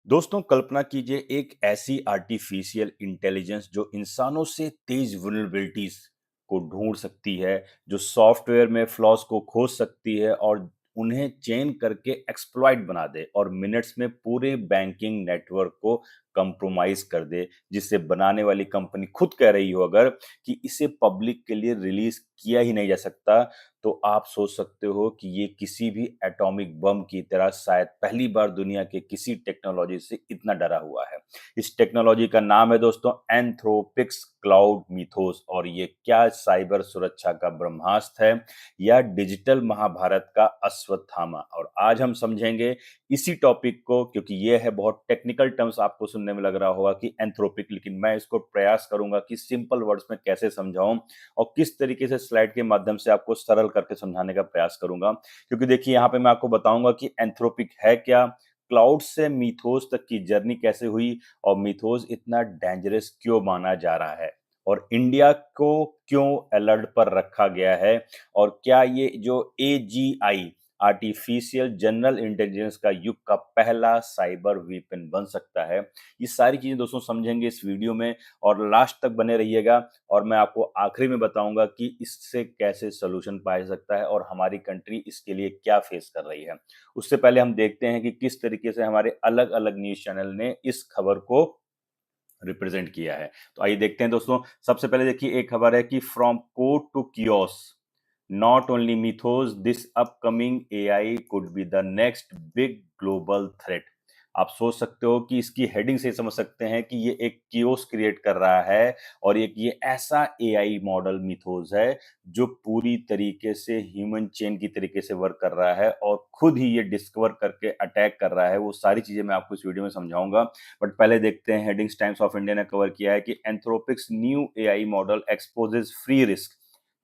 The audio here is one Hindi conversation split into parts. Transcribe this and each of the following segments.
दोस्तों कल्पना कीजिए एक ऐसी आर्टिफिशियल इंटेलिजेंस जो इंसानों से तेज वल्नरेबिलिटीज को ढूंढ सकती है, जो सॉफ्टवेयर में फ्लॉज को खोज सकती है और उन्हें चेन करके एक्सप्लॉइट बना दे और मिनट्स में पूरे बैंकिंग नेटवर्क को कंप्रोमाइज कर दे, जिससे बनाने वाली कंपनी खुद कह रही हो अगर कि इसे पब्लिक के लिए रिलीज किया ही नहीं जा सकता, तो आप सोच सकते हो कि ये किसी भी एटॉमिक बम की तरह शायद पहली बार दुनिया के किसी टेक्नोलॉजी से इतना डरा हुआ है। इस टेक्नोलॉजी का नाम है दोस्तों एंथ्रोपिक्स क्लाउड मिथोस, और ये क्या साइबर सुरक्षा का ब्रह्मास्त्र है या डिजिटल महाभारत का अश्वत्थामा। और आज हम समझेंगे इसी टॉपिक को, क्योंकि ये है बहुत टेक्निकल टर्म्स आपको सुनने में लग रहा होगा कि एंथ्रोपिक, लेकिन मैं इसको प्रयास करूंगा कि सिंपल वर्ड्स में कैसे समझाऊं और किस तरीके से स्लाइड के माध्यम से आपको सरल करके समझाने का प्रयास करूंगा। क्योंकि देखिए यहाँ पे मैं आपको बताऊंगा कि एंथ्रोपिक है क्या, क्लाउड से मिथोस तक की जर्नी कैसे हुई और मिथोस इतना डेंजरस क्यों माना जा रहा है और इंडिया को क्यों अलर्ट पर रखा गया है, और क्या ये जो एजीआई आर्टिफिशियल जनरल इंटेलिजेंस का युग का पहला साइबर वीपन बन सकता है। ये सारी चीजें दोस्तों समझेंगे इस वीडियो में, और लास्ट तक बने रहिएगा। और मैं आपको आखिरी में बताऊंगा कि इससे कैसे सोल्यूशन पाया जा सकता है और हमारी कंट्री इसके लिए क्या फेस कर रही है। उससे पहले हम देखते हैं कि किस तरीके से हमारे अलग अलग न्यूज चैनल ने इस खबर को रिप्रेजेंट किया है। तो आइए देखते हैं दोस्तों। सबसे पहले देखिए एक खबर है कि from code to chaos, not only Mythos, this upcoming AI could be the next big global threat. आप सोच सकते हो कि इसकी हेडिंग से समझ सकते हैं कि ये एक कियोस क्रिएट कर रहा है और एक ये ऐसा एआई मॉडल मिथोस है जो पूरी तरीके से ह्यूमन चेन की तरीके से वर्क कर रहा है और खुद ही ये डिस्कवर करके अटैक कर रहा है। वो सारी चीजें मैं आपको इस वीडियो में समझाऊंगा, बट पहले देखते हैं हेडिंग्स। टाइम्स ऑफ इंडिया ने कवर किया है कि Anthropic's new AI model exposes free risk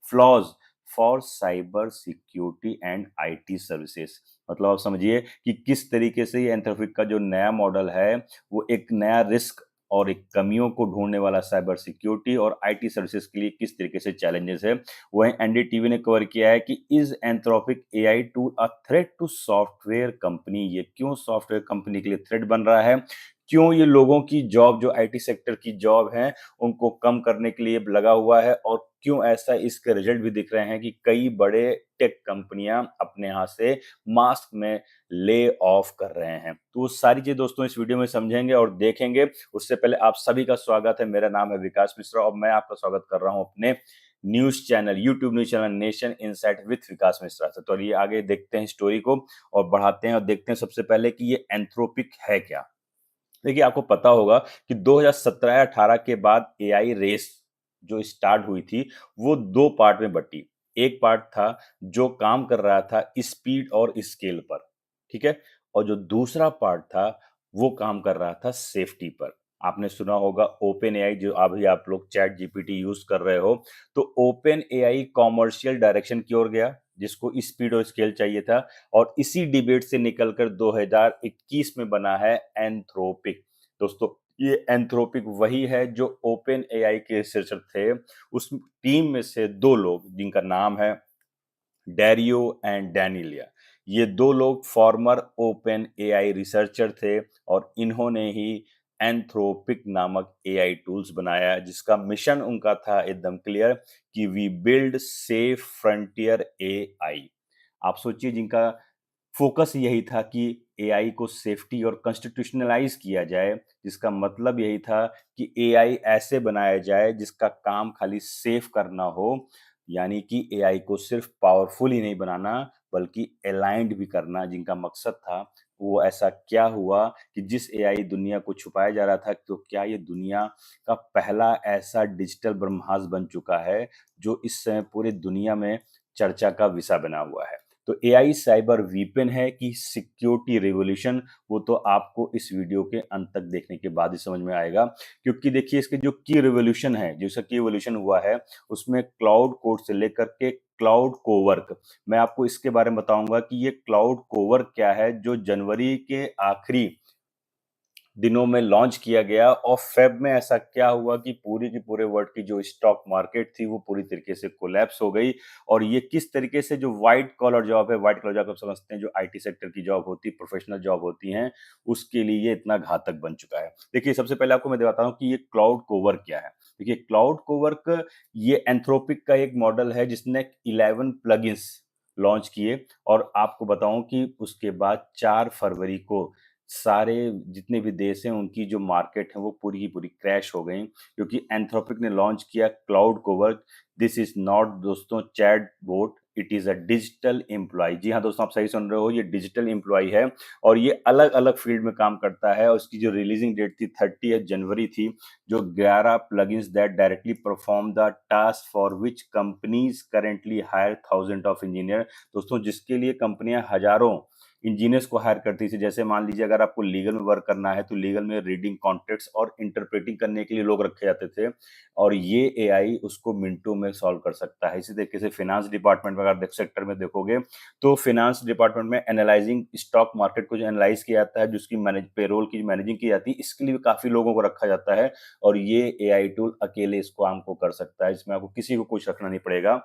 flaws for cyber security and IT services. मतलब आप समझिए कि किस तरीके से ये एंथ्रोपिक का जो नया मॉडल है वो एक नया रिस्क और एक कमियों को ढूंढने वाला साइबर सिक्योरिटी और आईटी सर्विसेज के लिए किस तरीके से चैलेंजेस है। वहीं एनडीटीवी ने कवर किया है कि is Anthropic AI tool a threat to software company. ये क्यों सॉफ्टवेयर कंपनी के लिए थ्रेट बन रहा है, क्यों ये लोगों की जॉब जो आईटी सेक्टर की जॉब है उनको कम करने के लिए लगा हुआ है, और क्यों ऐसा इसके रिजल्ट भी दिख रहे हैं कि कई बड़े टेक कंपनियां अपने यहाँ से मास्क में ले ऑफ कर रहे हैं। तो वो सारी चीज दोस्तों इस वीडियो में समझेंगे और देखेंगे। उससे पहले आप सभी का स्वागत है। मेरा नाम है विकास मिश्रा और मैं आपका स्वागत कर रहा हूं अपने news channel, YouTube news channel nation insight with Vikas Mishra से। तो ये आगे देखते हैं स्टोरी को और बढ़ाते हैं और देखते हैं सबसे पहले कि ये एंथ्रोपिक है क्या। देखिए आपको पता होगा कि 2017-18 के बाद एआई रेस जो स्टार्ट हुई थी वो दो पार्ट में बटी। एक पार्ट था जो काम कर रहा था स्पीड और स्केल पर, ठीक है, और जो दूसरा पार्ट था वो काम कर रहा था सेफ्टी पर। आपने सुना होगा ओपन एआई, जो अभी आप लोग चैट जीपीटी यूज कर रहे हो, तो ओपन एआई कॉमर्शियल डायरेक्शन की ओर गया जिसको स्पीड और स्केल चाहिए था, और इसी डिबेट से निकलकर 2021 में बना है एंथ्रोपिक। दोस्तों ये एंथ्रोपिक वही है जो ओपन एआई के रिसर्चर थे। उस टीम में से दो लोग जिनका नाम है डेरियो एंड डैनिलिया, ये दो लोग फॉर्मर ओपन एआई रिसर्चर थे और इन्होंने ही एंथ्रोपिक नामक एआई टूल्स बनाया जिसका मिशन उनका था एकदम क्लियर कि we build safe frontier AI. आप सोचिए जिनका फोकस यही था कि एआई को सेफ्टी और कॉन्स्टिट्यूशनलाइज किया जाए, जिसका मतलब यही था कि एआई ऐसे बनाया जाए जिसका काम खाली सेफ करना हो, यानी कि एआई को सिर्फ पावरफुल ही नहीं बनाना बल्कि अलाइंड भी करना जिनका मकसद था। वो ऐसा क्या हुआ कि जिस एआई दुनिया को छुपाया जा रहा था, तो क्या ये दुनिया का पहला ऐसा डिजिटल ब्रह्मास्त्र बन चुका है जो इस समय पूरी दुनिया में चर्चा का विषय बना हुआ है। तो एआई साइबर वीपन है कि सिक्योरिटी रिवॉल्यूशन, वो तो आपको इस वीडियो के अंत तक देखने के बाद ही समझ में आएगा। क्योंकि देखिए इसके जो की रिवॉल्यूशन है, जैसा की रिवॉल्यूशन हुआ है उसमें क्लाउड कोड से लेकर के क्लाउड कोवर्क, मैं आपको इसके बारे में बताऊंगा कि ये क्लाउड कोवर्क क्या है जो जनवरी के आखिरी दिनों में लॉन्च किया गया और फेब में ऐसा क्या हुआ कि पूरी की पूरे वर्ल्ड की जो स्टॉक मार्केट थी वो पूरी तरीके से कोलैप्स हो गई। और ये किस तरीके से जो व्हाइट कॉलर जॉब है, व्हाइट कॉलर जॉब आप समझते हैं जो आईटी सेक्टर की जॉब होती है, प्रोफेशनल जॉब होती हैं, उसके लिए ये इतना घातक बन चुका है। देखिए सबसे पहले आपको मैं बताता हूँ कि ये क्लाउड कोवर्क क्या है। देखिए क्लाउड कोवर्क ये एंथ्रोपिक का एक मॉडल है जिसने 11 प्लगइन्स लॉन्च किए और आपको बताऊं कि उसके बाद 4 फरवरी को सारे जितने भी देश हैं उनकी जो मार्केट है वो पूरी की पूरी क्रैश हो गई, क्योंकि एंथ्रोपिक ने लॉन्च किया Claude Cowork. This is not दोस्तों chat bot, it is a digital employee. जी हाँ दोस्तों, आप सही सुन रहे हो, ये डिजिटल एम्प्लॉय है और ये अलग अलग फील्ड में काम करता है। और उसकी जो रिलीजिंग डेट थी 30 जनवरी थी। जो 11 plugins that directly perform the task for which companies currently hire thousand of engineer. दोस्तों जिसके लिए कंपनियां हजारों इंजीनियर्स को हायर करती थी। जैसे मान लीजिए अगर आपको लीगल में वर्क करना है तो लीगल में रीडिंग कॉन्ट्रैक्ट्स और इंटरप्रेटिंग करने के लिए लोग रखे जाते थे, और ये एआई उसको मिनटों में सॉल्व कर सकता है। इसी तरीके से फाइनेंस डिपार्टमेंट में अगर सेक्टर में देखोगे तो फाइनेंस डिपार्टमेंट में एनालाइजिंग स्टॉक मार्केट को जो एनालाइज किया जाता है, जिसकी मैनेज पेरोल की मैनेजिंग की जाती है, इसके लिए काफी लोगों को रखा जाता है। और ये एआई टूल अकेले इस काम को कर सकता है, इसमें आपको किसी को कुछ रखना नहीं पड़ेगा।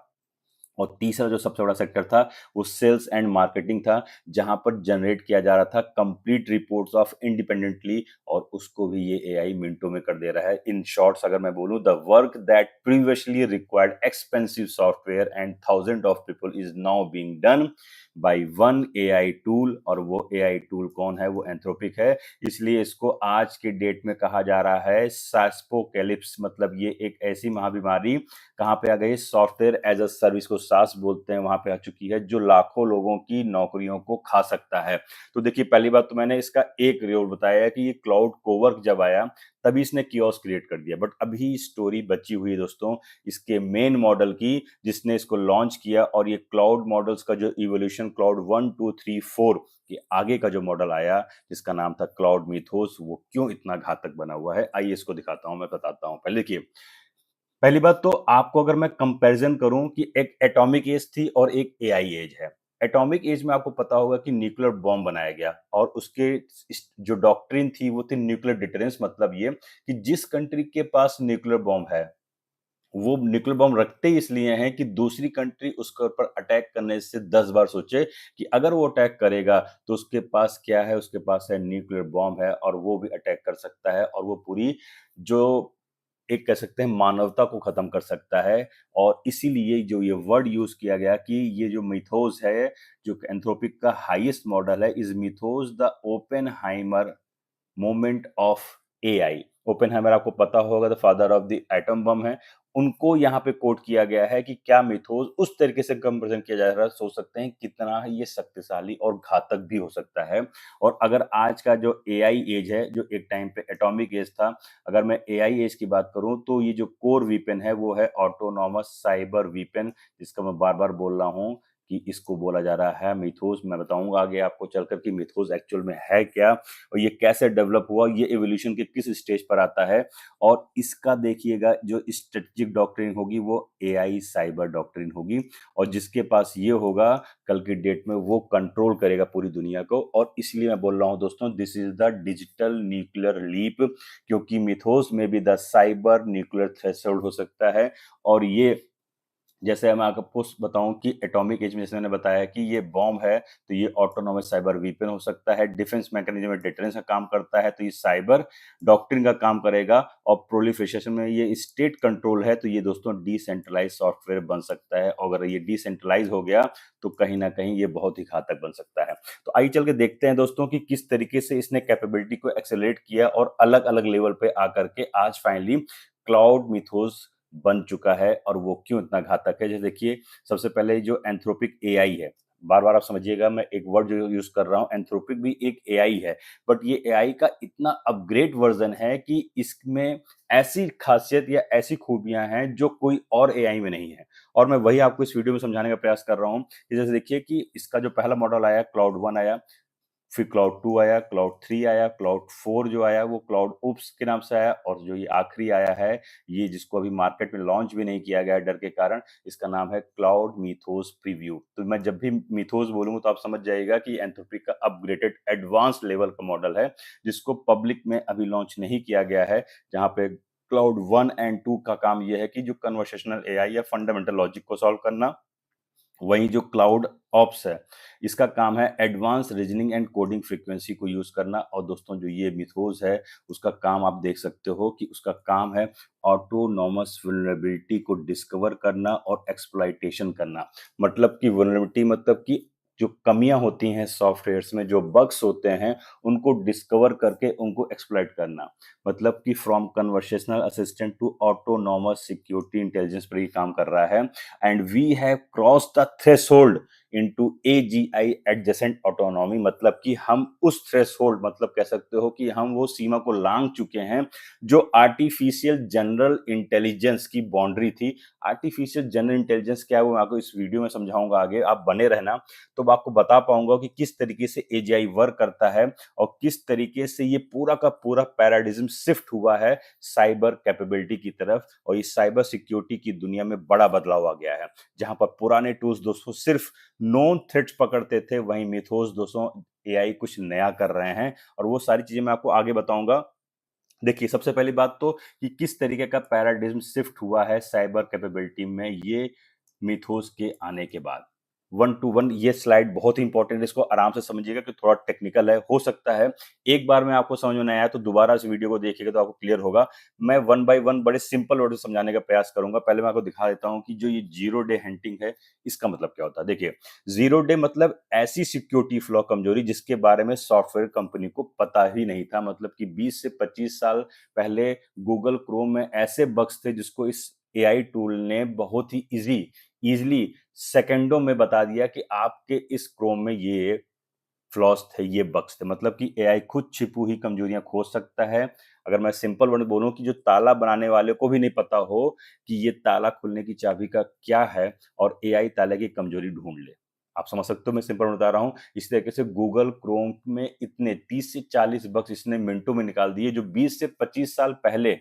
और तीसरा जो सबसे बड़ा सेक्टर था वो सेल्स एंड मार्केटिंग था, जहां पर जनरेट किया जा रहा था कंप्लीट रिपोर्ट्स ऑफ इंडिपेंडेंटली, और उसको भी ये एआई मिनटों में कर दे रहा है। इन शॉर्ट्स अगर मैं बोलूं, the work that previously required expensive software and thousand of people is now being done by one AI tool. और वो एआई टूल कौन है? वो एंथ्रोपिक है। इसलिए इसको आज के डेट में कहा जा रहा है सास्पोकेलिप्स, मतलब ये एक ऐसी महाबीमारी कहाँ पे आ गई, सॉफ्टवेयर एज अ सर्विस को सास बोलते हैं, वहां पे आ चुकी है, जो लाखों लोगों की नौकरियों को खा सकता है। तो देखिए पहली बात तो मैंने इसका एक रोल बताया है कि ये क्लाउड कोवर्क जब आया तभी इसने कियोस्क क्रिएट कर दिया, बट अभी स्टोरी बची हुई है दोस्तों इसके मेन मॉडल की, जिसने इसको लॉन्च किया। और ये क्लाउड मॉडल्स का जो इवोल्यूशन क्लाउड 1 2 3 4 के आगे का जो मॉडल आया जिसका नाम था क्लाउड मिथोस, वो क्यों इतना घातक बना हुआ है, आइए इसको दिखाता हूं, मैं बताता हूं। पहले देखिए, पहली बात तो आपको अगर मैं कंपैरिजन करूं कि एक एटॉमिक एज थी और एक एआई एज है। एटॉमिक एज में आपको पता होगा कि न्यूक्लियर बॉम्ब बनाया गया और उसके जो डॉक्ट्रिन थी वो थी न्यूक्लियर डिटरेंस। मतलब ये कि जिस कंट्री के पास न्यूक्लियर बॉम्ब है वो न्यूक्लियर बॉम्ब रखते ही इसलिए हैं कि दूसरी कंट्री उसके ऊपर अटैक करने से 10 बार सोचे कि अगर वो अटैक करेगा तो उसके पास क्या है, उसके पास है न्यूक्लियर बॉम्ब है और वो भी अटैक कर सकता है और वो पूरी जो एक कह सकते हैं मानवता को खत्म कर सकता है। और इसीलिए जो ये वर्ड यूज किया गया कि ये जो मिथोस है, जो एंथ्रोपिक का हाईएस्ट मॉडल है, is mythos the Oppenheimer moment of AI. Oppenheimer आपको पता होगा the father of the atom bomb है, उनको यहाँ पे कोट किया गया है कि क्या मिथोस उस तरीके से कंपेरिजन किया जा रहा है, सोच सकते हैं कितना ये शक्तिशाली और घातक भी हो सकता है। और अगर आज का जो एआई एज है, जो एक टाइम पे एटॉमिक एज था, अगर मैं एआई एज की बात करूं तो ये जो कोर वीपन है वो है ऑटोनॉमस साइबर वीपन, जिसका मैं बार बार बोल रहा हूं कि इसको बोला जा रहा है मिथोस। मैं बताऊंगा आगे आपको चलकर कि मिथोस एक्चुअल में है क्या और ये कैसे डेवलप हुआ, ये एवोल्यूशन के किस स्टेज पर आता है। और इसका देखिएगा जो स्ट्रेटेजिक डॉक्ट्रिन होगी वो एआई साइबर डॉक्ट्रिन होगी, और जिसके पास ये होगा कल की डेट में वो कंट्रोल करेगा पूरी दुनिया को। और इसलिए मैं बोल रहा हूं दोस्तों, this is the digital nuclear leap, क्योंकि मिथोस में भी द साइबर न्यूक्लियर थ्रेशोल्ड हो सकता है। और ये जैसे मैं आपको बताऊं कि एटॉमिक एज में जैसे मैंने बताया कि ये बॉम्ब है तो ये ऑटोनोमस साइबर वीपन हो सकता है। डिफेंस मैकेनिज्म में डिटरेंस का काम करता है तो ये साइबर डॉक्ट्रिन का काम करेगा। और प्रोलिफरेशन में ये स्टेट कंट्रोल है तो ये दोस्तों डिसेंट्रलाइज सॉफ्टवेयर बन सकता है। और अगर ये डिसेंट्रलाइज हो गया तो कहीं ना कहीं ये बहुत ही घातक बन सकता है। तो आइए चल के देखते हैं दोस्तों कि किस तरीके से इसने कैपेबिलिटी को एक्सेलरेट किया और अलग अलग लेवल पे आकर के आज फाइनली क्लाउड मिथोस बन चुका है और वो क्यों इतना घातक है। जैसे देखिए सबसे पहले जो एंथ्रोपिक एआई है, बार बार आप समझिएगा मैं एक वर्ड जो यूज कर रहा हूं, एंथ्रोपिक भी एक एआई है, बट ये एआई का इतना अपग्रेड वर्जन है कि इसमें ऐसी खासियत या ऐसी खूबियां हैं जो कोई और एआई में नहीं है। और मैं वही आपको इस वीडियो में समझाने का प्रयास कर रहा हूं कि जैसे देखिए कि इसका जो पहला मॉडल आया क्लाउड 1 आया, फिर क्लाउड 2 आया, क्लाउड 3 आया, क्लाउड 4 जो आया वो क्लाउड ओप्स के नाम से आया, और जो ये आखिरी आया है, ये जिसको अभी मार्केट में लॉन्च भी नहीं किया गया है डर के कारण, इसका नाम है क्लाउड मिथोस प्रीव्यू। तो मैं जब भी मिथोस बोलूंगा तो आप समझ जाइएगा कि एंथ्रोपिक का अपग्रेडेड एडवांस लेवल का मॉडल है, जिसको पब्लिक में अभी लॉन्च नहीं किया गया है, जहां पे क्लाउड 1 एंड 2 का काम यह है कि जो कन्वर्सेशनल एआई या फंडामेंटल लॉजिक को सॉल्व करना। वहीं जो क्लाउड ऑप्स है, इसका काम है advance reasoning and coding frequency को यूज करना। और दोस्तों जो ये मिथोस है, उसका काम आप देख सकते हो कि उसका काम है ऑटोनॉमस वल्नरेबिलिटी को डिस्कवर करना और एक्सप्लॉइटेशन करना। मतलब कि वल्नरेबिलिटी मतलब कि जो कमियां होती हैं सॉफ्टवेयर्स में, जो बग्स होते हैं, उनको डिस्कवर करके उनको एक्सप्लॉइट करना। मतलब कि from conversational assistant to autonomous security intelligence पर ये काम कर रहा है। And we have crossed the threshold into AGI adjacent autonomy। मतलब कि हम उस थ्रेशोल्ड, मतलब कह सकते हो कि हम वो सीमा को लांघ चुके हैं जो आर्टिफिशियल जनरल इंटेलिजेंस की बाउंड्री थी। आर्टिफिशियल जनरल इंटेलिजेंस क्या है वो मैं आपको इस वीडियो में समझाऊंगा आगे, आप बने रहना। तो मैं आपको बता पाऊंगा कि किस तरीके से एजीआई वर्क करता है और किस तरीके से ये पूरा का पूरा पैराडिज्म शिफ्ट हुआ है साइबर कैपेबिलिटी की तरफ, और इस साइबर सिक्योरिटी की दुनिया में बड़ा बदलाव आ गया है। जहां पर पुराने टूल्स दोस्तों सिर्फ नोन थ्रेट्स पकड़ते थे, वहीं मिथोस दोस्तों एआई कुछ नया कर रहे हैं, और वो सारी चीजें मैं आपको आगे बताऊंगा। देखिए, सबसे पहली बात तो कि किस तरीके का पैराडिज्म शिफ्ट हुआ है साइबर कैपेबिलिटी में ये मिथोस के आने के बाद। 1 to 1 ये स्लाइड बहुत ही इंपॉर्टेंट है, इसको आराम से समझिएगा कि थोड़ा टेक्निकल है, हो सकता है एक बार में आपको समझ में नहीं आया तो दोबारा इस वीडियो को देखिएगा तो आपको क्लियर होगा। मैं 1 by 1 बड़े सिंपल वर्ड से समझाने का प्रयास करूंगा। पहले मैं आपको दिखा देता हूं कि जो ये जीरो डे हंटिंग है, इसका मतलब क्या होता है। देखिए, जीरो डे मतलब ऐसी सिक्योरिटी फ्लॉ कमजोरी जिसके बारे में सॉफ्टवेयर कंपनी को पता ही नहीं था। मतलब कि 20 से 25 साल पहले गूगल क्रोम में ऐसे बग्स थे जिसको इस एआई टूल ने बहुत ही इजीली सेकंडों में बता दिया कि आपके इस क्रोम में ये फ्लॉस थे, ये बग्स थे। मतलब कि एआई खुद छिपी हुई कमजोरियां खोज सकता है। अगर मैं सिंपल वर्ड बोलूं कि जो ताला बनाने वाले को भी नहीं पता हो कि ये ताला खुलने की चाबी का क्या है, और एआई ताले की कमजोरी ढूंढ ले। आप समझ सकते हो मैं सिंपल बता रहा हूं। इस तरीके से गूगल क्रोम में इतने 30 से 40 बग्स इसने मिनटों में निकाल दिए जो 20 से 25 साल पहले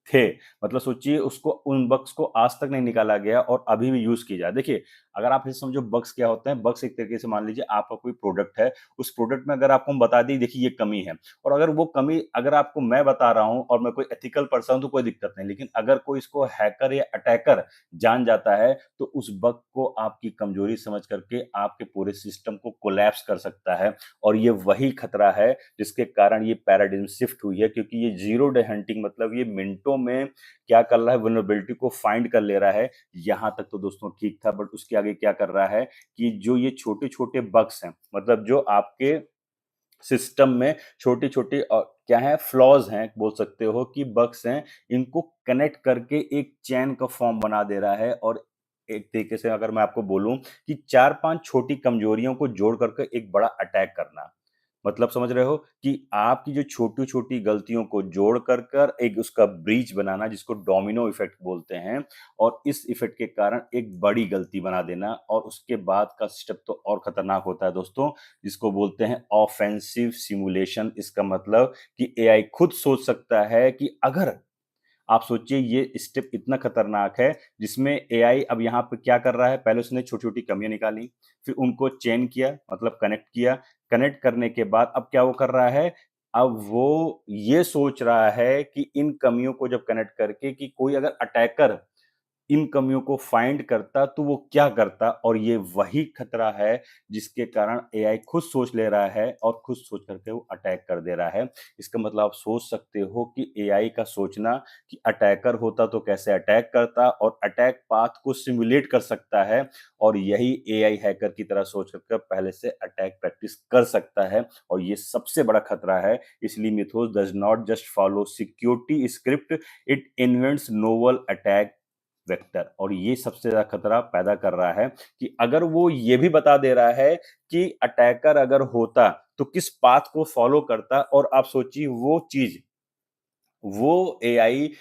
थे। मतलब सोचिए, उसको उन बग्स को आज तक नहीं निकाला गया और अभी भी यूज की जाए। देखिए, अगर आप इसे समझो बग्स क्या होते हैं। बग्स एक तरीके से मान लीजिए आपका कोई प्रोडक्ट है, उस प्रोडक्ट में अगर आपको हम बता दें देखिए ये कमी है, और अगर वो कमी अगर आपको मैं बता रहा हूं और मैं कोई एथिकल पर्सन हूं तो कोई दिक्कत नहीं। लेकिन अगर कोई इसको हैकर या अटैकर जान जाता है तो उस बग को आपकी कमजोरी समझ करके आपके पूरे सिस्टम को कोलैप्स कर सकता है। और ये वही खतरा है जिसके कारण ये पैराडिग्म शिफ्ट हुई है, क्योंकि ये जीरो डे हंटिंग मतलब ये मिनटों में क्या कर रहा है, वल्नरेबिलिटी को फाइंड कर ले रहा है। यहां तक तो दोस्तों ठीक था, बट उसके आगे क्या कर रहा है कि जो ये छोटे छोटे बग्स हैं, मतलब जो आपके सिस्टम में छोटी छोटी क्या है, फ्लॉज हैं, बोल सकते हो कि बग्स हैं, इनको कनेक्ट करके एक चैन का फॉर्म बना दे रहा है। और एक तरीके से अगर मैं आपको बोलूं कि 4-5 छोटी कमजोरियों को जोड़ करके एक बड़ा अटैक करना। मतलब समझ रहे हो कि आपकी जो छोटी छोटी गलतियों को जोड़ कर कर एक उसका ब्रीच बनाना, जिसको डोमिनो इफेक्ट बोलते हैं। और इस इफेक्ट के कारण एक बड़ी गलती बना देना, और उसके बाद का स्टेप तो और खतरनाक होता है दोस्तों, जिसको बोलते हैं ऑफेंसिव सिमुलेशन। इसका मतलब कि एआई खुद सोच सकता है कि अगर आप सोचिए ये स्टेप इतना खतरनाक है, जिसमें एआई अब यहाँ पे क्या कर रहा है, पहले उसने छोटी-छोटी कमियां निकाली, फिर उनको चेन किया, मतलब कनेक्ट किया। कनेक्ट करने के बाद अब क्या वो कर रहा है, अब वो ये सोच रहा है कि इन कमियों को जब कनेक्ट करके कि कोई अगर अटैकर इन कमियों को फाइंड करता तो वो क्या करता। और ये वही खतरा है जिसके कारण एआई खुद सोच ले रहा है और खुद सोच करके वो अटैक कर दे रहा है। इसका मतलब आप सोच सकते हो कि एआई का सोचना कि अटैकर होता तो कैसे अटैक करता, और अटैक पाथ को सिमुलेट कर सकता है। और यही एआई हैकर की तरह सोच कर पहले से अटैक प्रैक्टिस कर सकता है, और ये सबसे बड़ा खतरा है। इसलिए mythos does not just follow security script, it invents novel attack vector. और ये सबसे ज्यादा खतरा पैदा कर रहा है कि अगर वो ये भी बता दे रहा है कि अटैकर अगर होता तो किस पाथ को फॉलो करता, और आप सोचिए वो चीज, वो एआई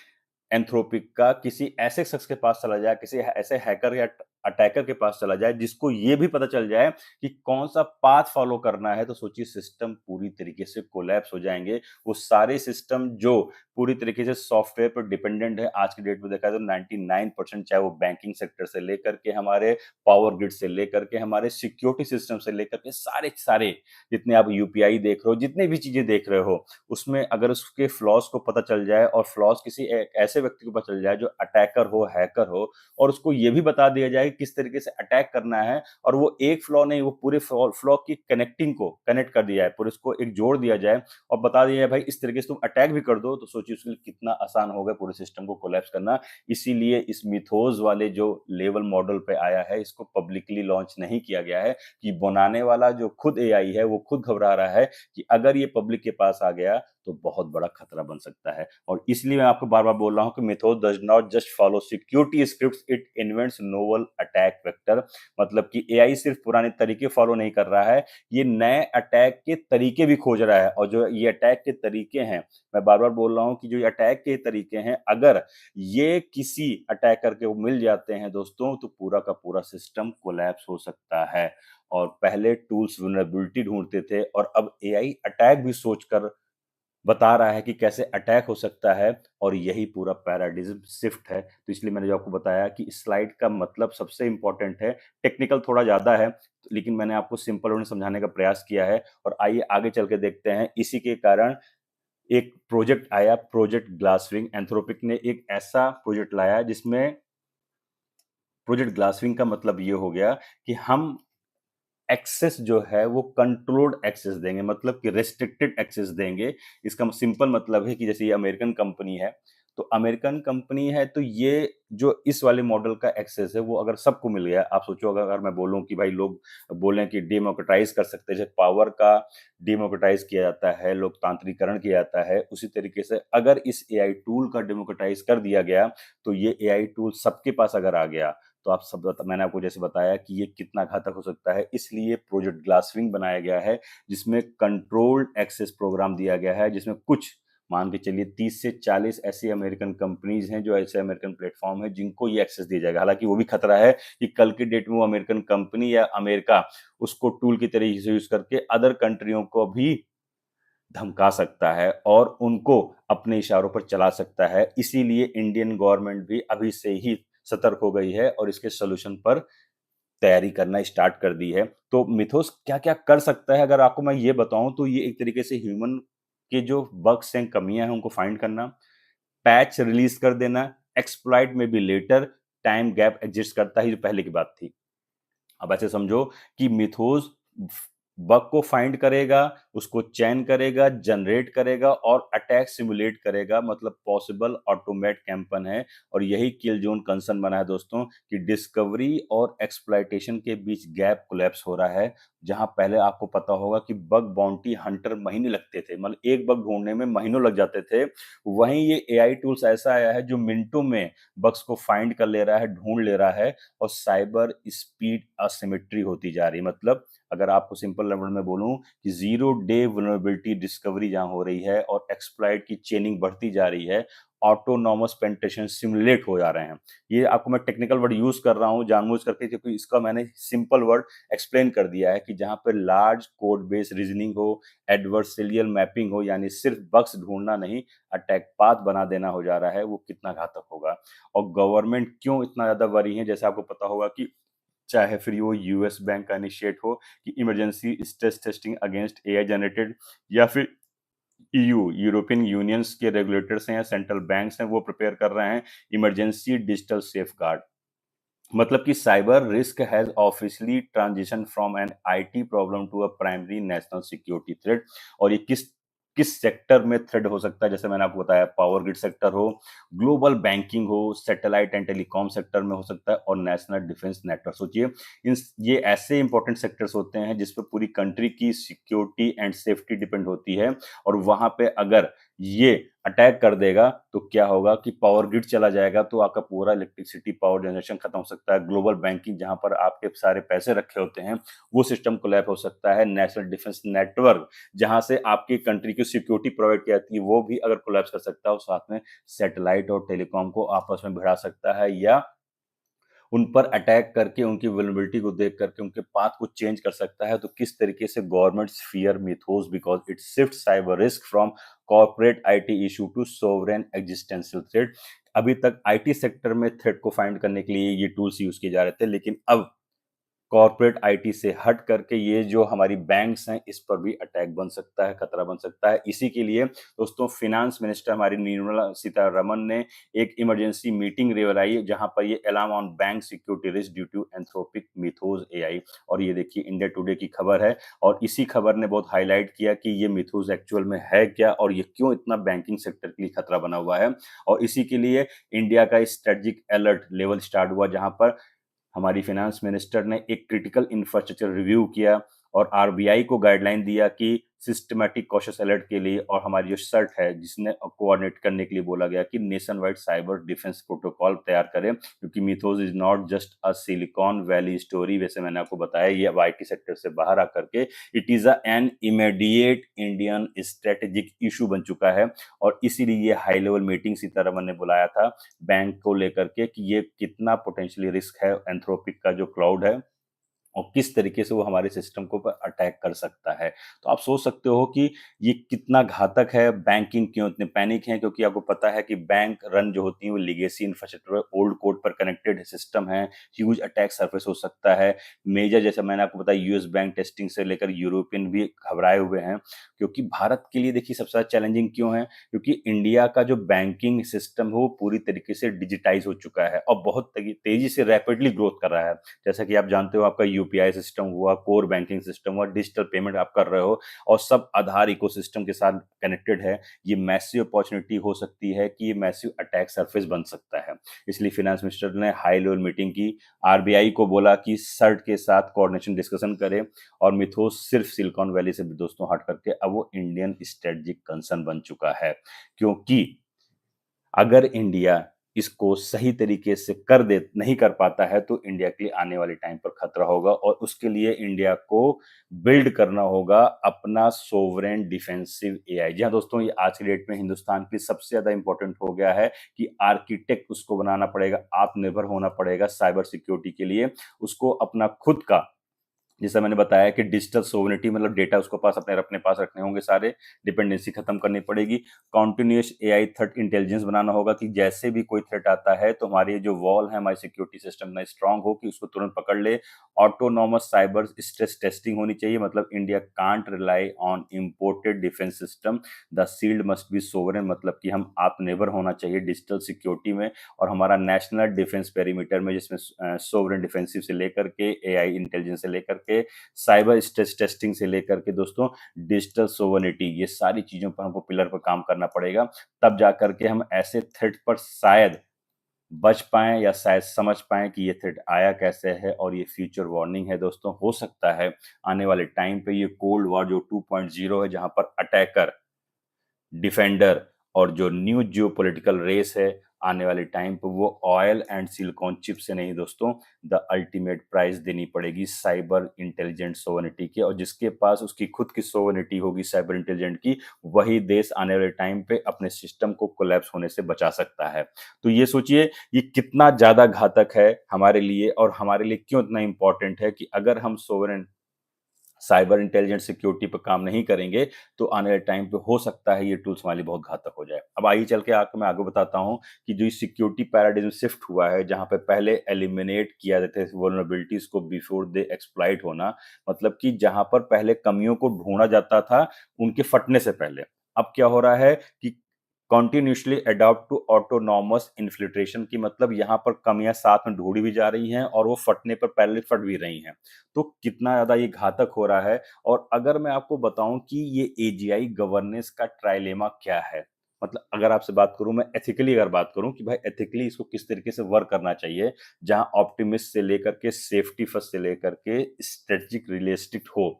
एंथ्रोपिक का किसी ऐसे शख्स के पास चला जाए, किसी ऐसे हैकर या अटैकर के पास चला जाए, जिसको ये भी पता चल जाए कि कौन-सा पाथ फॉलो करना है, तो सोचिए सिस्टम पूरी तरीके से कोलैप्स हो जाएँगे। वो सारे सिस्टम जो पूरी तरीके से सॉफ्टवेयर पर डिपेंडेंट है, आज की डेट में देखा जाए तो 99% चाहे वो बैंकिंग सेक्टर से लेकर के हमारे पावर ग्रिड से लेकर के हमारे सिक्योरिटी सिस्टम से लेकर के सारे के सारे जितने आप यूपीआई देख रहे हो, जितने भी चीज़ें देख रहे हो, उसमें अगर उसके फ्लॉज़ को पता चल जाए और फ्लॉज़ किसी ऐसे व्यक्ति को पता चल जाए जो अटैकर हो, हैकर हो और उसको ये भी बता दिया जाए कि किस तरीके से अटैक करना है और वो एक फ्लॉ नहीं, वो पूरे फ्लॉ की कनेक्टिंग को कनेक्ट कर दिया है, पूरे उसको एक जोड़ दिया जाए और बता दिया जाए भाई इस तरीके से तुम अटैक भी कर दो, तो सोचिए उसके लिए कितना आसान होगा पूरे सिस्टम को कोलैप्स करना। इसीलिए इस मिथोस वाले जो लेवल मॉडल पे आया है, इसको पब्लिकली लॉन्च नहीं किया गया है कि बनाने वाला जो खुद एआई है, वो खुद घबरा रहा है कि अगर ये पब्लिक के पास आ गया तो बहुत बड़ा खतरा बन सकता है। और इसलिए मैं आपको बार-बार बोल रहा हूँ कि mythos does not just follow security scripts, it invents novel attack vector. मतलब कि एआई सिर्फ पुराने तरीके फॉलो नहीं कर रहा है, ये नए अटैक के तरीके भी खोज रहा है और जो ये अटैक के तरीके हैं, मैं बार-बार बोल रहा हूँ कि जो ये अटैक के तरीके हैं, अगर ये किसी अटैकर को मिल जाते हैं दोस्तों, तो पूरा का पूरा सिस्टम कोलैप्स हो सकता है। और पहले टूल्स वल्नरेबिलिटी ढूँढते थे और अब एआई अटैक भी सोचकर बता रहा है कि कैसे अटैक हो सकता है और यही पूरा पैराडिग्म शिफ्ट है। तो इसलिए मैंने जो आपको बताया कि इस स्लाइड का मतलब सबसे इम्पोर्टेंट है, टेक्निकल थोड़ा ज़्यादा है, लेकिन मैंने आपको सिंपल वे में समझाने का प्रयास किया है और आइए आगे चल के देखते हैं। इसी के कारण एक प्रोजेक्ट आया, प्रोजेक्ट ग्लासविंग। एंथ्रोपिक ने एक ऐसा प्रोजेक्ट लाया जिसमें प्रोजेक्ट ग्लासविंग का मतलब ये हो गया कि हम एक्सेस जो है वो कंट्रोल्ड एक्सेस देंगे, मतलब कि रेस्ट्रिक्टेड एक्सेस देंगे। इसका सिंपल मतलब है कि जैसे ये अमेरिकन कंपनी है, तो अमेरिकन कंपनी है तो ये जो इस वाले मॉडल का एक्सेस है वो अगर सबको मिल गया, आप सोचो अगर मैं बोलूं कि भाई लोग बोलें कि डेमोक्रेटाइज कर सकते हैं, जैसे पावर का डेमोक्रेटाइज किया जाता है, लोकतांत्रिकरण किया जाता है, उसी तरीके से अगर इस एआई टूल का डेमोक्रेटाइज कर दिया गया तो ये एआई टूल सबके पास अगर आ गया तो आप सब मैंने आपको जैसे बताया कि ये कितना घातक हो सकता है। इसलिए प्रोजेक्ट ग्लासविंग बनाया गया है जिसमें कंट्रोल्ड एक्सेस प्रोग्राम दिया गया है, जिसमें कुछ मान के चलिए 30 से 40 ऐसी अमेरिकन कंपनीज हैं, जो ऐसे अमेरिकन प्लेटफॉर्म है जिनको ये एक्सेस दिया जाएगा। हालांकि वो भी खतरा है कि कल की डेट में वो अमेरिकन कंपनी या अमेरिका उसको टूल की तरीके से यूज करके अदर कंट्रियों को भी धमका सकता है और उनको अपने इशारों पर चला सकता है। इसीलिए इंडियन गवर्नमेंट भी अभी से ही सतर्क हो गई है और इसके सॉल्यूशन पर तैयारी करना स्टार्ट कर दी है। तो मिथोस क्या-क्या कर सकता है, अगर आपको मैं ये बताऊँ तो ये एक तरीके से ह्यूमन के जो बग्स हैं, कमियाँ हैं, उनको फाइंड करना, पैच रिलीज़ कर देना, एक्सप्लॉइट में be later, time gap exist करता है, ये जो पहले की बात थी। अब ऐसे समझो कि मिथोस बग को फाइंड करेगा, उसको चैन करेगा, जनरेट करेगा और अटैक सिमुलेट करेगा, मतलब पॉसिबल ऑटोमेट कैंपन है। और यही किल जोन कंसर्न बना है दोस्तों कि डिस्कवरी और एक्सप्लॉइटेशन के बीच गैप कोलैप्स हो रहा है। जहां पहले आपको पता होगा कि बग बाउंटी हंटर महीने लगते थे, मतलब एक बग ढूंढने में महीनों लग जाते थे, वहीं ये एआई टूल्स ऐसा आया है जो मिनटों में बग्स को फाइंड कर ले रहा है, ढूंढ ले रहा है और साइबर स्पीड असिमेट्री होती जा रही है। मतलब अगर आपको सिंपल लैंग्वेज में बोलूं कि जीरो डे वल्नरेबिलिटी डिस्कवरी जहां हो रही है और एक्सप्लॉइट की चेनिंग बढ़ती जा रही है, ऑटोनॉमस पेनिट्रेशन सिमुलेट हो जा रहे हैं। ये आपको मैं टेक्निकल वर्ड यूज कर रहा हूं जानबूझ करके, क्योंकि इसका मैंने सिंपल वर्ड एक्सप्लेन कर दिया है कि जहां पर लार्ज कोड बेस्ड रीजनिंग हो, एडवर्सरियल मैपिंग हो, यानी सिर्फ बग्स ढूंढना नहीं, अटैक पाथ बना देना हो जा रहा है, वो कितना घातक होगा। और गवर्नमेंट क्यों इतना ज्यादा वरी है, जैसे आपको पता होगा कि चाहे फिर वो यूएस बैंक का इनिशिएट हो कि emergency stress testing against AI generated, या फिर ईयू यूरोपियन यूनियंस के रेगुलेटर्स हैं या सेंट्रल बैंक्स हैं, वो प्रिपेयर कर रहे हैं इमरजेंसी डिजिटल सेफगार्ड। मतलब कि cyber risk has officially transition from an IT problem to a primary national security threat. और ये किस किस सेक्टर में थ्रेड हो सकता है, जैसे मैंने आपको बताया, पावर ग्रिड सेक्टर हो, ग्लोबल बैंकिंग हो, सैटेलाइट एंड टेलीकॉम सेक्टर में हो सकता है और नेशनल डिफेंस नेटवर्क। सोचिए इन ये ऐसे इंपॉर्टेंट सेक्टर्स होते हैं जिस पर पूरी कंट्री की सिक्योरिटी एंड सेफ्टी डिपेंड होती है। और वहां पे अगर ये अटैक कर देगा तो क्या होगा कि पावर ग्रिड चला जाएगा, तो आपका पूरा इलेक्ट्रिसिटी पावर जनरेशन खत्म हो सकता है। ग्लोबल बैंकिंग जहां पर आपके सारे पैसे रखे होते हैं वो सिस्टम कोलैप्स हो सकता है। नेशनल डिफेंस नेटवर्क जहां से आपकी कंट्री की सिक्योरिटी प्रोवाइड की जाती है वो भी अगर कोलैप्स कर सकता है, और साथ में सैटेलाइट और टेलीकॉम को आपस में भिड़ा सकता है या उन पर अटैक करके उनकी वल्नरेबिलिटी को देख करके उनके पाथ को चेंज कर सकता है, तो किस तरीके से governments fear Mythos because it shift cyber risk from corporate IT issue to sovereign existential threat. अभी तक आईटी सेक्टर में थ्रेट को फाइंड करने के लिए ये टूल्स यूज किए जा रहे थे, लेकिन अब कॉर्पोरेट आईटी से हट करके ये जो हमारी बैंक्स हैं इस पर भी अटैक बन सकता है, खतरा बन सकता है। इसी के लिए दोस्तों फिनेंस मिनिस्टर हमारी निर्मला सीतारमन ने एक इमरजेंसी मीटिंग बुलाई, जहां पर ये alarm on bank security risk due to Anthropic Mythos AI. और ये देखिए इंडिया टुडे की खबर है, और इसी खबर ने बहुत हाईलाइट किया कि ये मिथोज एक्चुअल में है क्या और ये क्यों इतना बैंकिंग सेक्टर के लिए खतरा बना हुआ है। और इसी के लिए इंडिया का स्ट्रेटेजिक अलर्ट लेवल स्टार्ट हुआ, जहां पर हमारी फाइनेंस मिनिस्टर ने एक क्रिटिकल इंफ्रास्ट्रक्चर रिव्यू किया और आरबीआई को गाइडलाइन दिया कि सिस्टमैटिक कॉशियस अलर्ट के लिए, और हमारी जो सर्ट है जिसने कोऑर्डिनेट करने के लिए बोला गया कि nationwide cyber defence protocol तैयार करें, क्योंकि Mythos is not just a Silicon Valley story. वैसे मैंने आपको बताया ये अब आईटी सेक्टर से बाहर आकर के it is an immediate Indian strategic issue बन चुका है। और इसीलिए ये हाई लेवल मीटिंग सीतारमन ने बुलाया था बैंक को लेकर के कि ये कितना पोटेंशियली रिस्क है एंथ्रोपिक का जो क्लाउड है, और किस तरीके से वो हमारे सिस्टम को पर अटैक कर सकता है। तो आप सोच सकते हो कि ये कितना घातक है। बैंकिंग क्यों इतने पैनिक हैं, क्योंकि आपको पता है कि बैंक रन जो होती है वो लीगेसी इंफ्रास्ट्रक्चर ओल्ड कोड पर कनेक्टेड सिस्टम है। ह्यूज अटैक सरफेस हो सकता है। मेजर जैसे मैंने आपको बताया यूएस बैंक टेस्टिंग से लेकर यूरोपियन भी घबराए हुए हैं। क्योंकि भारत के लिए देखिए सबसे ज्यादा चैलेंजिंग क्यों है, क्योंकि इंडिया का जो बैंकिंग सिस्टम है वो पूरी तरीके से डिजिटाइज हो चुका है और बहुत तेजी से रैपिडली ग्रोथ कर रहा है। जैसा कि आप जानते हो आपका यूपीआई सिस्टम हुआ, कोर बैंकिंग सिस्टम हुआ, डिजिटल पेमेंट आप कर रहे हो, और सब आधार इकोसिस्टम के साथ कनेक्टेड है। ये मैसिव अपॉर्चुनिटी हो सकती है कि ये मैसिव अटैक सरफेस बन सकता है। इसलिए फाइनेंस मिनिस्टर ने हाई लेवल मीटिंग की, आरबीआई को बोला कि सर्ट के साथ कोऑर्डिनेशन डिस्कशन करें, और मिथोस सिर्फ सिलिकॉन वैली से दोस्तों हट करके अब वो इंडियन स्ट्रेटेजिक कंसर्न बन चुका है। क्योंकि अगर इंडिया इसको सही तरीके से कर दे नहीं कर पाता है तो इंडिया के लिए आने वाले टाइम पर खतरा होगा, और उसके लिए इंडिया को बिल्ड करना होगा अपना सोवरेन डिफेंसिव एआई। जी हाँ दोस्तों, ये आज की डेट में हिंदुस्तान के लिए सबसे ज्यादा इंपॉर्टेंट हो गया है कि आर्किटेक्ट उसको बनाना पड़ेगा, आत्मनिर्भर होना पड़ेगा साइबर सिक्योरिटी के लिए। उसको अपना खुद का, जैसा मैंने बताया कि डिजिटल सोवरेनिटी मतलब डेटा उसको पास अपने अपने पास रखने होंगे सारे, डिपेंडेंसी खत्म करनी पड़ेगी। कॉन्टिन्यूस एआई थ्रेट इंटेलिजेंस बनाना होगा कि जैसे भी कोई थ्रेट आता है तो हमारी जो वॉल है, हमारी सिक्योरिटी सिस्टम इतना स्ट्रांग हो कि उसको तुरंत पकड़ ले। ऑटोनॉमस साइबर स्ट्रेस टेस्टिंग होनी चाहिए, मतलब India can't rely on imported defence system, the sealed must be sovereign, मतलब कि हम आत्मनिर्भर होना चाहिए डिजिटल सिक्योरिटी में। और हमारा नेशनल डिफेंस पेरीमीटर में, जिसमें सोवरेन डिफेंसिव से लेकर के एआई इंटेलिजेंस से लेकर के साइबर स्ट्रेस टेस्टिंग से लेकर के दोस्तों डिजिटल सोवरेनिटी, ये सारी चीजों पर हमको पिलर पर काम करना पड़ेगा। तब जा करके हम ऐसे थ्रेट पर शायद बच पाएं या शायद समझ पाएं कि ये थ्रेट आया कैसे है और ये फ्यूचर वार्निंग है। दोस्तों हो सकता है आने वाले टाइम पे ये कोल्ड वॉर जो 2.0 है, जहां पर अटैकर, डिफेंडर और जो न्यू जियोपॉलिटिकल रेस है, आने वाले टाइम पे वो ऑयल एंड सिलिकॉन चिप से नहीं दोस्तों, द अल्टीमेट प्राइस देनी पड़ेगी साइबर इंटेलिजेंट सोवरेनिटी की। और जिसके पास उसकी खुद की सोवरेनिटी होगी साइबर इंटेलिजेंट की, वही देश आने वाले टाइम पे अपने सिस्टम को कोलैप्स होने से बचा सकता है। तो ये सोचिए ये कितना ज्यादा घातक है हमारे लिए, और हमारे लिए क्यों इतना इंपॉर्टेंट है कि अगर हम सोवरेन साइबर इंटेलिजेंस सिक्योरिटी पर काम नहीं करेंगे तो आने वाले टाइम पे हो सकता है ये टूल्स हमारे लिए बहुत घातक हो जाए। अब आइए चल के आपको मैं आगे बताता हूँ कि जो सिक्योरिटी पैराडिज्म शिफ्ट हुआ है, जहां पे पहले एलिमिनेट किया जाते थे वल्नरेबिलिटीज को बिफोर दे एक्सप्लॉइट होना, मतलब कि जहां पर पहले कमियों को ढूंढा जाता था उनके फटने से पहले, अब क्या हो रहा है कि continuously adopt to autonomous infiltration की, मतलब यहाँ पर कमियां साथ में ढूंढी भी जा रही हैं और वो फटने पर पहले फट भी रही हैं। तो कितना ज्यादा ये घातक हो रहा है। और अगर मैं आपको बताऊं कि ये एजीआई गवर्नेंस का ट्राइलेमा क्या है, मतलब अगर आपसे बात करूं, मैं एथिकली अगर बात करूं कि भाई एथिकली इसको किस तरीके से वर्क करना चाहिए, जहां ऑप्टिमिस्ट से लेकर के सेफ्टी फर्स्ट से लेकर के स्ट्रेटेजिक रियलिस्टिक हो,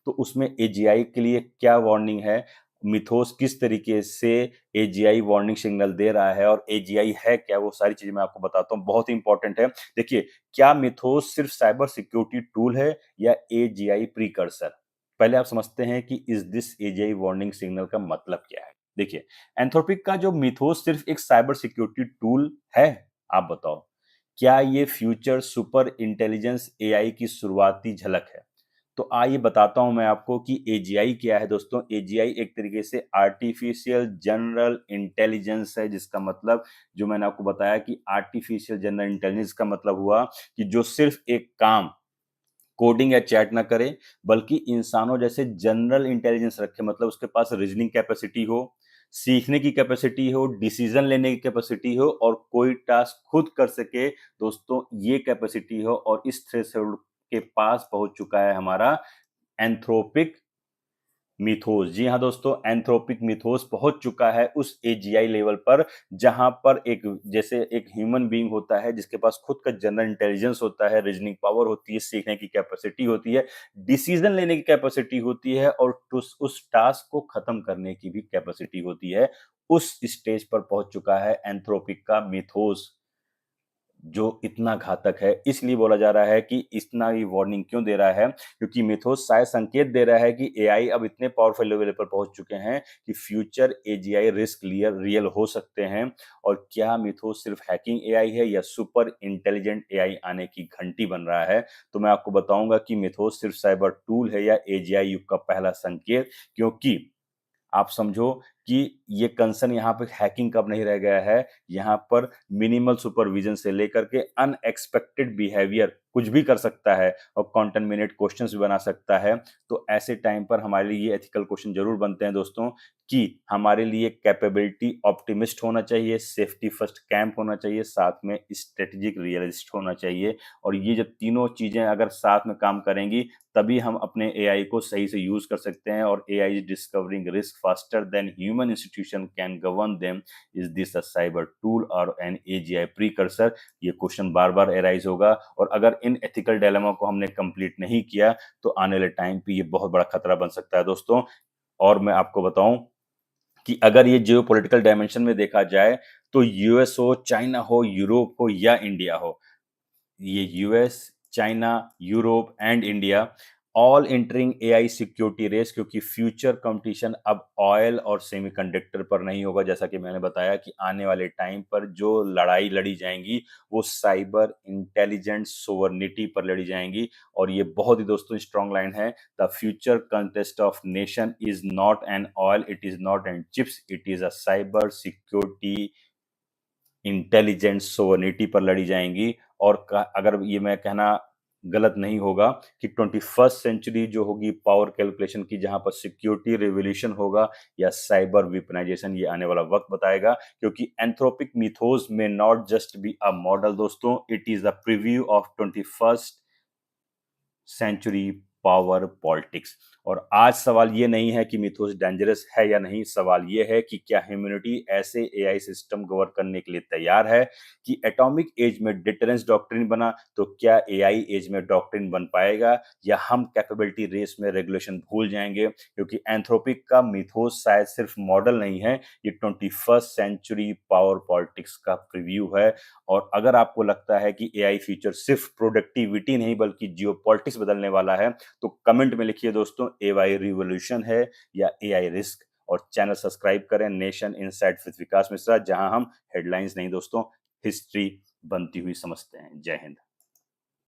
तो उसमें एजीआई के लिए क्या वार्निंग है, मिथोस किस तरीके से एजीआई वार्निंग सिग्नल दे रहा है, और एजीआई है क्या, वो सारी चीजें मैं आपको बताता हूँ, बहुत ही इंपॉर्टेंट है। देखिए, क्या मिथोस सिर्फ साइबर सिक्योरिटी टूल है या एजीआई प्रीकर्सर? पहले आप समझते हैं कि is this AGI warning signal का मतलब क्या है। देखिए, एंथ्रोपिक का जो मिथोस सिर्फ एक साइबर सिक्योरिटी टूल है, आप बताओ, क्या ये फ्यूचर सुपर इंटेलिजेंस एआई की शुरुआती झलक है? तो आइए बताता हूं मैं आपको कि एजीआई क्या है दोस्तों। एजीआई एक तरीके से आर्टिफिशियल जनरल इंटेलिजेंस है, जिसका मतलब जो मैंने आपको बताया कि आर्टिफिशियल जनरल इंटेलिजेंस का मतलब हुआ कि जो सिर्फ एक काम कोडिंग या चैट ना करे, बल्कि इंसानों जैसे जनरल इंटेलिजेंस रखे, मतलब उसके पास रीजनिंग कैपेसिटी हो, सीखने की कैपेसिटी हो, डिसीजन लेने की कैपेसिटी हो और कोई टास्क खुद कर सके। दोस्तों ये कैपेसिटी हो, और इस थ्रेशोल्ड के पास पहुंच चुका है हमारा एंथ्रोपिक मिथोस। जी हाँ दोस्तों, एंथ्रोपिक मिथोस पहुंच चुका है उस एजीआई लेवल पर, जहां पर एक जैसे एक ह्यूमन बीइंग होता है जिसके पास खुद का जनरल इंटेलिजेंस होता है, रीजनिंग पावर होती है, सीखने की कैपेसिटी होती है, डिसीजन लेने की कैपेसिटी होती है और उस टास्क को खत्म करने की भी कैपेसिटी होती है। उस स्टेज पर पहुंच चुका है एंथ्रोपिक का मिथोस, जो इतना घातक है। इसलिए बोला जा रहा है कि इतना ही वार्निंग क्यों दे रहा है, क्योंकि मिथोस शायद संकेत दे रहा है कि एआई अब इतने पावरफुल लेवल पर पहुंच चुके हैं कि फ्यूचर एजीआई रिस्क रियल हो सकते हैं। और क्या मिथोस सिर्फ हैकिंग एआई है या सुपर इंटेलिजेंट एआई आने की घंटी बन रहा है? तो मैं आपको बताऊंगा कि मिथोस सिर्फ साइबर टूल है या एजीआई युग का पहला संकेत। क्योंकि आप समझो कि ये कंसर्न यहाँ पे हैकिंग का अब नहीं रह गया है, यहाँ पर मिनिमल सुपरविजन से लेकर के अनएक्सपेक्टेड बिहेवियर कुछ भी कर सकता है और कॉन्टेमिनेट क्वेश्चंस भी बना सकता है। तो ऐसे टाइम पर हमारे लिए ये एथिकल क्वेश्चन जरूर बनते हैं दोस्तों कि हमारे लिए कैपेबिलिटी ऑप्टिमिस्ट होना चाहिए, सेफ्टी फर्स्ट कैंप होना चाहिए, साथ में स्ट्रेटेजिक रियलिस्ट होना चाहिए। और ये जब तीनों चीजें अगर साथ में काम करेंगी, तभी हम अपने एआई को सही से यूज कर सकते हैं। और AI is discovering risk faster than human institution can govern them, is this a cyber tool और एन एजीआई प्रीकर्सर? ये क्वेश्चन बार बार एराइज होगा, और अगर इन एथिकल डायलेमा को हमने कंप्लीट नहीं किया तो आने वाले टाइम पे ये बहुत बड़ा खतरा बन सकता है दोस्तों। और मैं आपको बताऊं कि अगर ये जियो पॉलिटिकल डायमेंशन में देखा जाए, तो यूएस हो, चाइना हो, यूरोप हो या इंडिया हो, ये US, China, Europe and India all entering AI security race, क्योंकि फ्यूचर कंपटीशन अब ऑयल और सेमीकंडक्टर पर नहीं होगा। जैसा कि मैंने बताया कि आने वाले टाइम पर जो लड़ाई लड़ी जाएंगी वो साइबर इंटेलिजेंस सोवर्निटी पर लड़ी जाएंगी। और ये बहुत ही दोस्तों स्ट्रॉन्ग लाइन है, the future contest of nation is not an oil, it is not an chips, it is a cyber security intelligent sovereignty पर लड़ी जाएंगी। और अगर ये मैं कहना गलत नहीं होगा कि 21st सेंचुरी जो होगी पावर कैलकुलेशन की, जहां पर सिक्योरिटी रिवॉल्यूशन होगा या साइबर वेपनाइजेशन, ये आने वाला वक्त बताएगा। क्योंकि Anthropic Mythos may not just be a model दोस्तों, it is a preview of 21st century power politics. और आज सवाल ये नहीं है कि मिथोस डेंजरस है या नहीं, सवाल ये है कि क्या ह्यूमैनिटी ऐसे एआई सिस्टम गवर्न करने के लिए तैयार है कि एटॉमिक एज में डिटरेंस डॉक्ट्रिन बना, तो क्या एआई एज में डॉक्ट्रिन बन पाएगा, या हम कैपेबिलिटी रेस में रेगुलेशन भूल जाएंगे? क्योंकि एंथ्रोपिक का मिथोस शायद सिर्फ मॉडल नहीं है, ये 21st सेंचुरी पावर पॉलिटिक्स का प्रीव्यू है। और अगर आपको लगता है कि एआई फ्यूचर सिर्फ प्रोडक्टिविटी नहीं बल्कि जियोपॉलिटिक्स बदलने वाला है, तो कमेंट में लिखिए दोस्तों, एआई रिवॉल्यूशन है या एआई रिस्क। और चैनल सब्सक्राइब करें नेशन इनसाइट विद विकास मिश्रा, जहां हम हेडलाइंस नहीं दोस्तों, हिस्ट्री बनती हुई समझते हैं। जय हिंद।